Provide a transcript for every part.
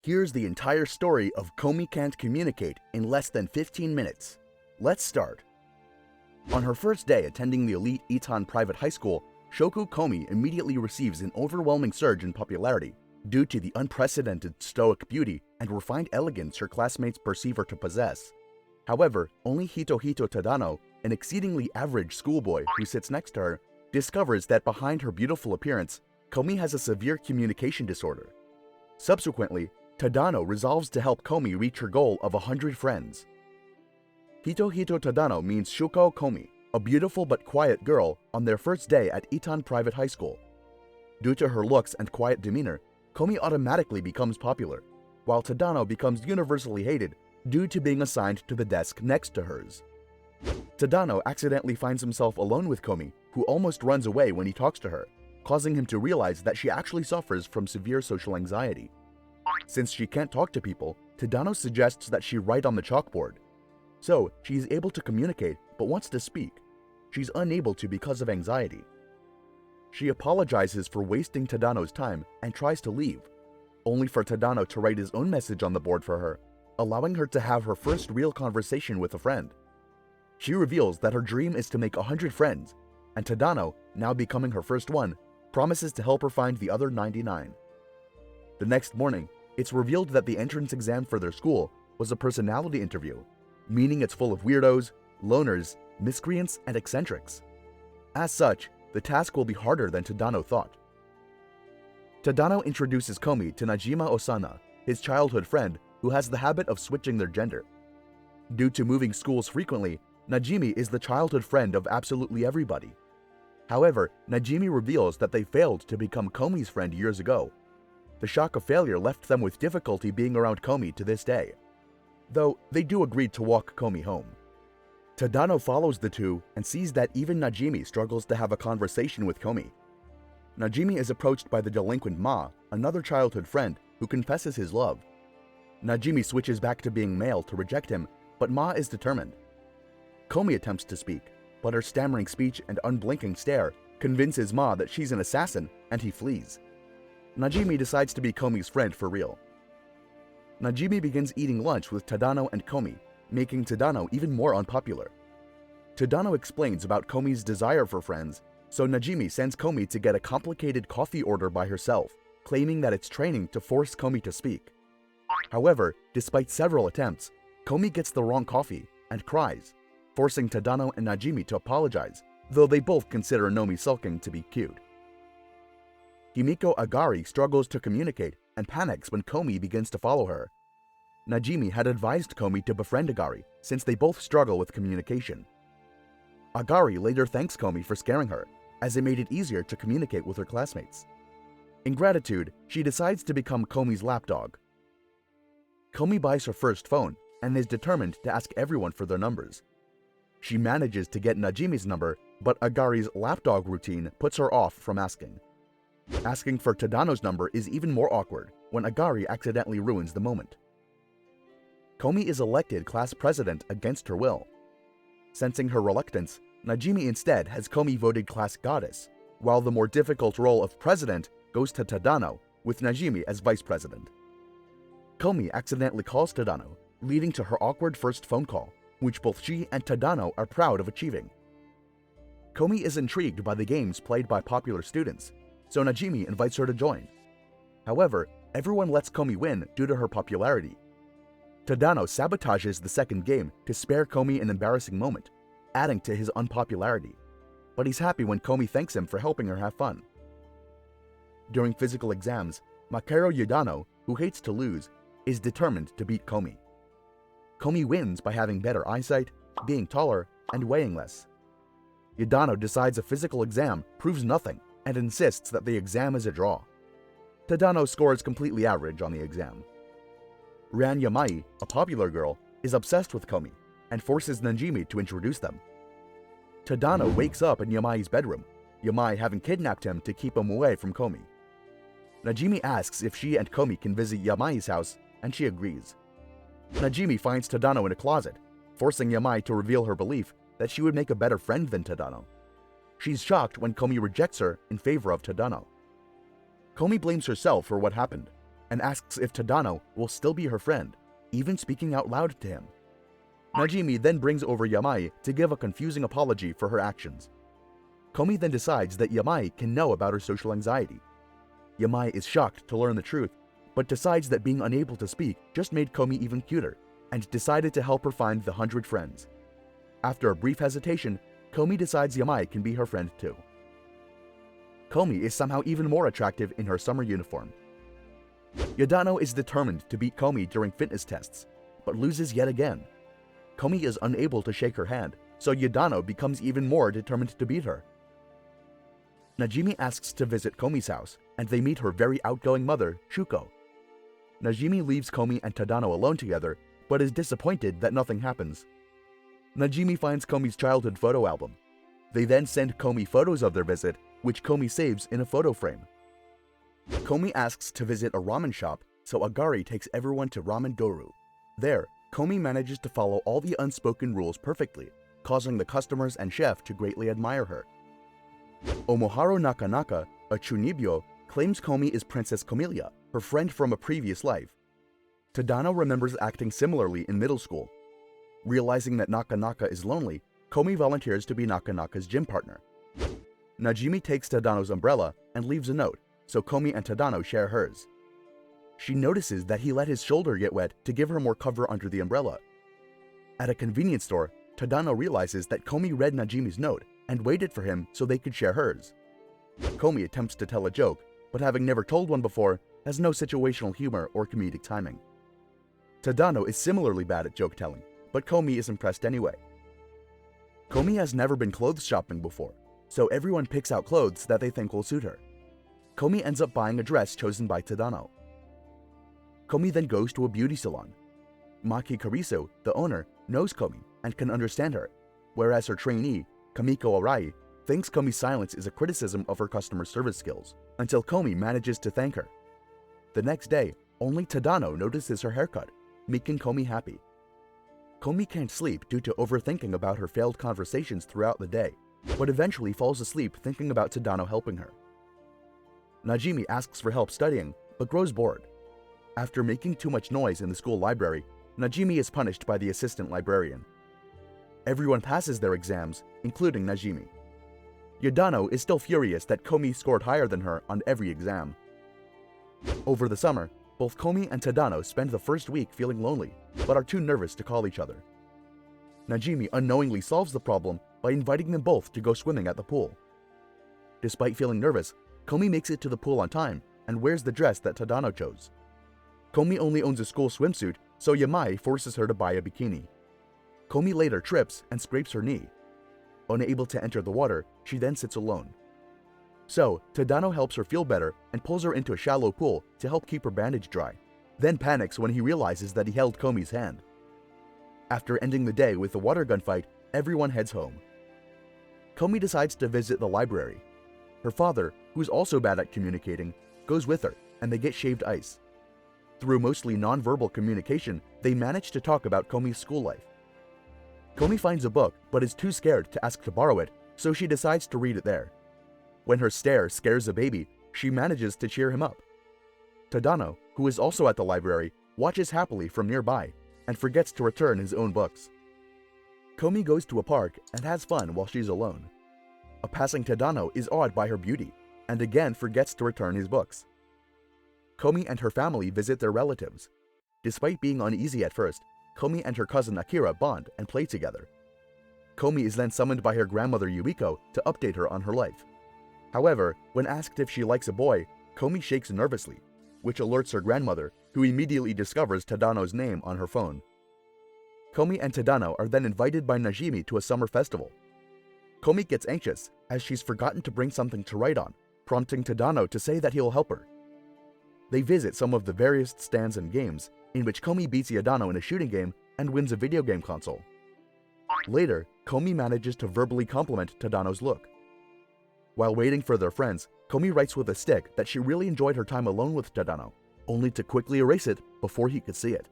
Here's the entire story of Komi Can't Communicate in less than 15 minutes. Let's start. On her first day attending the elite Itan private high school, Shoku Komi immediately receives an overwhelming surge in popularity due to the unprecedented stoic beauty and refined elegance her classmates perceive her to possess. However, only Hitohito Tadano, an exceedingly average schoolboy who sits next to her, discovers that behind her beautiful appearance, Komi has a severe communication disorder. Subsequently, Tadano resolves to help Komi reach her goal of 100 friends. Hitohito Tadano means Shukao Komi, a beautiful but quiet girl, on their first day at Itan Private High School. Due to her looks and quiet demeanor, Komi automatically becomes popular, while Tadano becomes universally hated due to being assigned to the desk next to hers. Tadano accidentally finds himself alone with Komi, who almost runs away when he talks to her, causing him to realize that she actually suffers from severe social anxiety. Since she can't talk to people, Tadano suggests that she write on the chalkboard. So, she is able to communicate but wants to speak. She's unable to because of anxiety. She apologizes for wasting Tadano's time and tries to leave, only for Tadano to write his own message on the board for her, allowing her to have her first real conversation with a friend. She reveals that her dream is to make 100 friends, and Tadano, now becoming her first one, promises to help her find the other 99. The next morning, it's revealed that the entrance exam for their school was a personality interview, meaning it's full of weirdos, loners, miscreants, and eccentrics. As such, the task will be harder than Tadano thought. Tadano introduces Komi to Najima Osana, his childhood friend who has the habit of switching their gender. Due to moving schools frequently, Najimi is the childhood friend of absolutely everybody. However, Najimi reveals that they failed to become Komi's friend years ago. The shock of failure left them with difficulty being around Komi to this day, though they do agree to walk Komi home. Tadano follows the two and sees that even Najimi struggles to have a conversation with Komi. Najimi is approached by the delinquent Ma, another childhood friend, who confesses his love. Najimi switches back to being male to reject him, but Ma is determined. Komi attempts to speak, but her stammering speech and unblinking stare convinces Ma that she's an assassin, and he flees. Najimi decides to be Komi's friend for real. Najimi begins eating lunch with Tadano and Komi, making Tadano even more unpopular. Tadano explains about Komi's desire for friends, so Najimi sends Komi to get a complicated coffee order by herself, claiming that it's training to force Komi to speak. However, despite several attempts, Komi gets the wrong coffee and cries, forcing Tadano and Najimi to apologize, though they both consider Nomi sulking to be cute. Himiko Agari struggles to communicate and panics when Komi begins to follow her. Najimi had advised Komi to befriend Agari since they both struggle with communication. Agari later thanks Komi for scaring her, as it made it easier to communicate with her classmates. In gratitude, she decides to become Komi's lapdog. Komi buys her first phone and is determined to ask everyone for their numbers. She manages to get Najimi's number, but Agari's lapdog routine puts her off from asking. Asking for Tadano's number is even more awkward when Agari accidentally ruins the moment. Komi is elected class president against her will. Sensing her reluctance, Najimi instead has Komi voted class goddess, while the more difficult role of president goes to Tadano, with Najimi as vice president. Komi accidentally calls Tadano, leading to her awkward first phone call, which both she and Tadano are proud of achieving. Komi is intrigued by the games played by popular students, so Najimi invites her to join. However, everyone lets Komi win due to her popularity. Tadano sabotages the second game to spare Komi an embarrassing moment, adding to his unpopularity, but he's happy when Komi thanks him for helping her have fun. During physical exams, Makaro Yudano, who hates to lose, is determined to beat Komi. Komi wins by having better eyesight, being taller, and weighing less. Yudano decides a physical exam proves nothing and insists that the exam is a draw. Tadano scores completely average on the exam. Ran Yamai, a popular girl, is obsessed with Komi and forces Najimi to introduce them. Tadano wakes up in Yamai's bedroom, Yamai having kidnapped him to keep him away from Komi. Najimi asks if she and Komi can visit Yamai's house, and she agrees. Najimi finds Tadano in a closet, forcing Yamai to reveal her belief that she would make a better friend than Tadano. She's shocked when Komi rejects her in favor of Tadano. Komi blames herself for what happened. and asks if Tadano will still be her friend, even speaking out loud to him. Najimi then brings over Yamai to give a confusing apology for her actions. Komi then decides that Yamai can know about her social anxiety. Yamai is shocked to learn the truth, but decides that being unable to speak just made Komi even cuter, and decided to help her find the 100 friends. After a brief hesitation, Komi decides Yamai can be her friend too. Komi is somehow even more attractive in her summer uniform. Yadano is determined to beat Komi during fitness tests, but loses yet again. Komi is unable to shake her hand, so Yadano becomes even more determined to beat her. Najimi asks to visit Komi's house, and they meet her very outgoing mother, Shuko. Najimi leaves Komi and Tadano alone together, but is disappointed that nothing happens. Najimi finds Komi's childhood photo album. They then send Komi photos of their visit, which Komi saves in a photo frame. Komi asks to visit a ramen shop, so Agari takes everyone to Ramen Doru. There, Komi manages to follow all the unspoken rules perfectly, causing the customers and chef to greatly admire her. Omoharo Nakanaka, a chunibyo, claims Komi is Princess Camellia, her friend from a previous life. Tadano remembers acting similarly in middle school. Realizing that Nakanaka is lonely, Komi volunteers to be Nakanaka's gym partner. Najimi takes Tadano's umbrella and leaves a note, so Komi and Tadano share hers. She notices that he let his shoulder get wet to give her more cover under the umbrella. At a convenience store, Tadano realizes that Komi read Najimi's note and waited for him so they could share hers. Komi attempts to tell a joke, but having never told one before, has no situational humor or comedic timing. Tadano is similarly bad at joke telling, but Komi is impressed anyway. Komi has never been clothes shopping before, so everyone picks out clothes that they think will suit her. Komi ends up buying a dress chosen by Tadano. Komi then goes to a beauty salon. Maki Karisu, the owner, knows Komi and can understand her, whereas her trainee, Kamiko Arai, thinks Komi's silence is a criticism of her customer service skills, until Komi manages to thank her. The next day, only Tadano notices her haircut, making Komi happy. Komi can't sleep due to overthinking about her failed conversations throughout the day, but eventually falls asleep thinking about Tadano helping her. Najimi asks for help studying, but grows bored. After making too much noise in the school library, Najimi is punished by the assistant librarian. Everyone passes their exams, including Najimi. Yadano is still furious that Komi scored higher than her on every exam. Over the summer, both Komi and Tadano spend the first week feeling lonely, but are too nervous to call each other. Najimi unknowingly solves the problem by inviting them both to go swimming at the pool. Despite feeling nervous, Komi makes it to the pool on time and wears the dress that Tadano chose. Komi only owns a school swimsuit, so Yamai forces her to buy a bikini. Komi later trips and scrapes her knee. Unable to enter the water, she then sits alone. So, Tadano helps her feel better and pulls her into a shallow pool to help keep her bandage dry, then panics when he realizes that he held Komi's hand. After ending the day with a water gun fight, everyone heads home. Komi decides to visit the library. Her father, who's also bad at communicating, goes with her, and they get shaved ice. Through mostly non-verbal communication, they manage to talk about Komi's school life. Komi finds a book, but is too scared to ask to borrow it, so she decides to read it there. When her stare scares a baby, she manages to cheer him up. Tadano, who is also at the library, watches happily from nearby, and forgets to return his own books. Komi goes to a park and has fun while she's alone. A passing Tadano is awed by her beauty, and again forgets to return his books. Komi and her family visit their relatives. Despite being uneasy at first, Komi and her cousin Akira bond and play together. Komi is then summoned by her grandmother Yuiko to update her on her life. However, when asked if she likes a boy, Komi shakes nervously, which alerts her grandmother, who immediately discovers Tadano's name on her phone. Komi and Tadano are then invited by Najimi to a summer festival. Komi gets anxious as she's forgotten to bring something to write on, prompting Tadano to say that he'll help her. They visit some of the various stands and games, in which Komi beats Yadano in a shooting game and wins a video game console. Later, Komi manages to verbally compliment Tadano's look. While waiting for their friends, Komi writes with a stick that she really enjoyed her time alone with Tadano, only to quickly erase it before he could see it.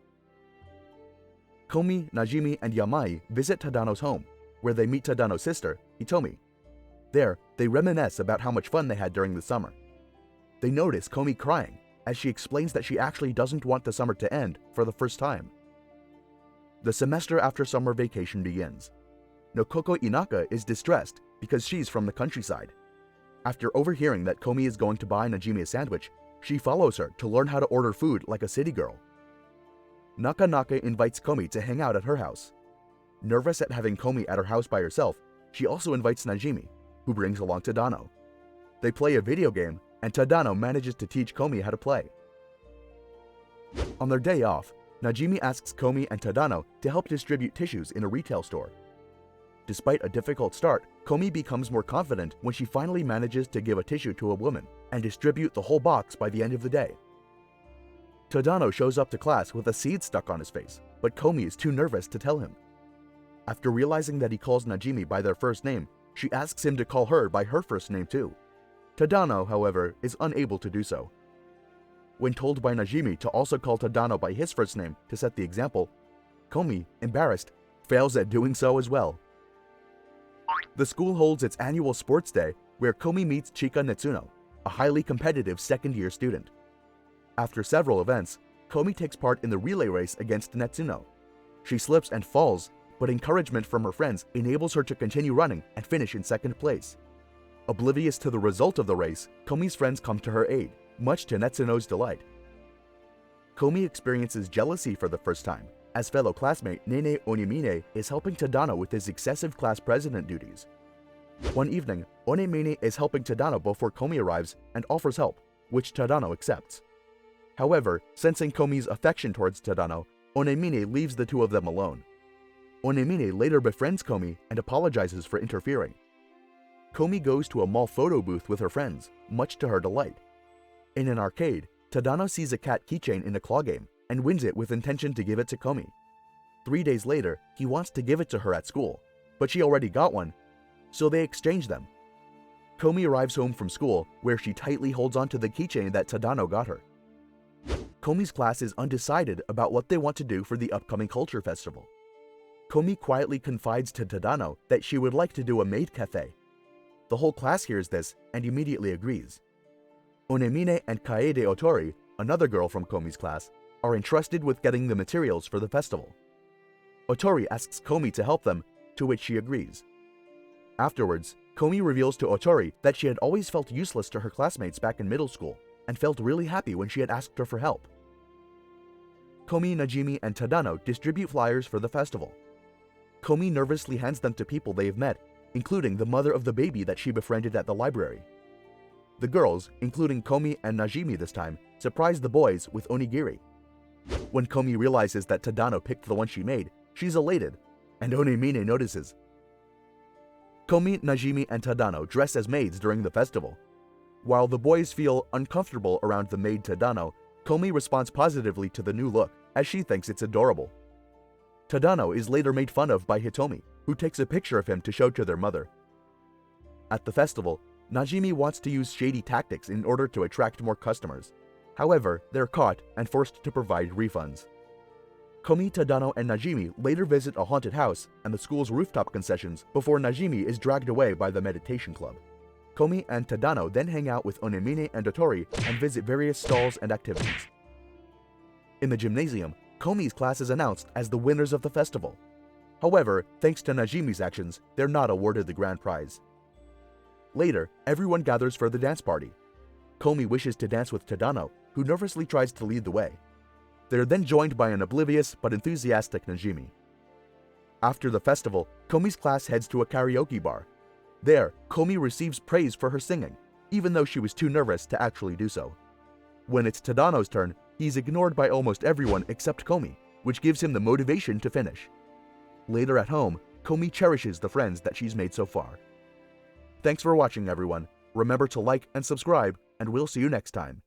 Komi, Najimi, and Yamai visit Tadano's home, where they meet Tadano's sister, Hitomi. There, they reminisce about how much fun they had during the summer. They notice Komi crying, as she explains that she actually doesn't want the summer to end for the first time. The semester after summer vacation begins. Nokoko Inaka is distressed because she's from the countryside. After overhearing that Komi is going to buy Najimi a sandwich, she follows her to learn how to order food like a city girl. Naka invites Komi to hang out at her house. Nervous at having Komi at her house by herself, she also invites Najimi, who brings along Tadano. They play a video game, and Tadano manages to teach Komi how to play. On their day off, Najimi asks Komi and Tadano to help distribute tissues in a retail store. Despite a difficult start, Komi becomes more confident when she finally manages to give a tissue to a woman and distribute the whole box by the end of the day. Tadano shows up to class with a seed stuck on his face, but Komi is too nervous to tell him. After realizing that he calls Najimi by their first name, she asks him to call her by her first name too. Tadano, however, is unable to do so. When told by Najimi to also call Tadano by his first name to set the example, Komi, embarrassed, fails at doing so as well. The school holds its annual sports day where Komi meets Chika Netsuno, a highly competitive second-year student. After several events, Komi takes part in the relay race against Netsuno. She slips and falls, but encouragement from her friends enables her to continue running and finish in second place. Oblivious to the result of the race, Komi's friends come to her aid, much to Netsuno's delight. Komi experiences jealousy for the first time, as fellow classmate Nene Onemine is helping Tadano with his excessive class president duties. One evening, Onemine is helping Tadano before Komi arrives and offers help, which Tadano accepts. However, sensing Komi's affection towards Tadano, Onemine leaves the two of them alone. Onemine later befriends Komi and apologizes for interfering. Komi goes to a mall photo booth with her friends, much to her delight. In an arcade, Tadano sees a cat keychain in a claw game and wins it with intention to give it to Komi. 3 days later, he wants to give it to her at school, but she already got one, so they exchange them. Komi arrives home from school, where she tightly holds onto the keychain that Tadano got her. Komi's class is undecided about what they want to do for the upcoming culture festival. Komi quietly confides to Tadano that she would like to do a maid cafe. The whole class hears this and immediately agrees. Onemine and Kaede Otori, another girl from Komi's class, are entrusted with getting the materials for the festival. Otori asks Komi to help them, to which she agrees. Afterwards, Komi reveals to Otori that she had always felt useless to her classmates back in middle school and felt really happy when she had asked her for help. Komi, Najimi, and Tadano distribute flyers for the festival. Komi nervously hands them to people they have met, including the mother of the baby that she befriended at the library. The girls, including Komi and Najimi this time, surprise the boys with onigiri. When Komi realizes that Tadano picked the one she made, she's elated, and Onemine notices. Komi, Najimi, and Tadano dress as maids during the festival. While the boys feel uncomfortable around the maid Tadano, Komi responds positively to the new look, as she thinks it's adorable. Tadano is later made fun of by Hitomi, who takes a picture of him to show to their mother. At the festival, Najimi wants to use shady tactics in order to attract more customers. However, they're caught and forced to provide refunds. Komi, Tadano, and Najimi later visit a haunted house and the school's rooftop concessions before Najimi is dragged away by the meditation club. Komi and Tadano then hang out with Onemine and Otori and visit various stalls and activities. In the gymnasium, Komi's class is announced as the winners of the festival. However, thanks to Najimi's actions, they're not awarded the grand prize. Later, everyone gathers for the dance party. Komi wishes to dance with Tadano, who nervously tries to lead the way. They're then joined by an oblivious but enthusiastic Najimi. After the festival, Komi's class heads to a karaoke bar. There, Komi receives praise for her singing, even though she was too nervous to actually do so. When it's Tadano's turn, he's ignored by almost everyone except Komi, which gives him the motivation to finish. Later at home, Komi cherishes the friends that she's made so far. Thanks for watching, everyone. Remember to like and subscribe, and we'll see you next time.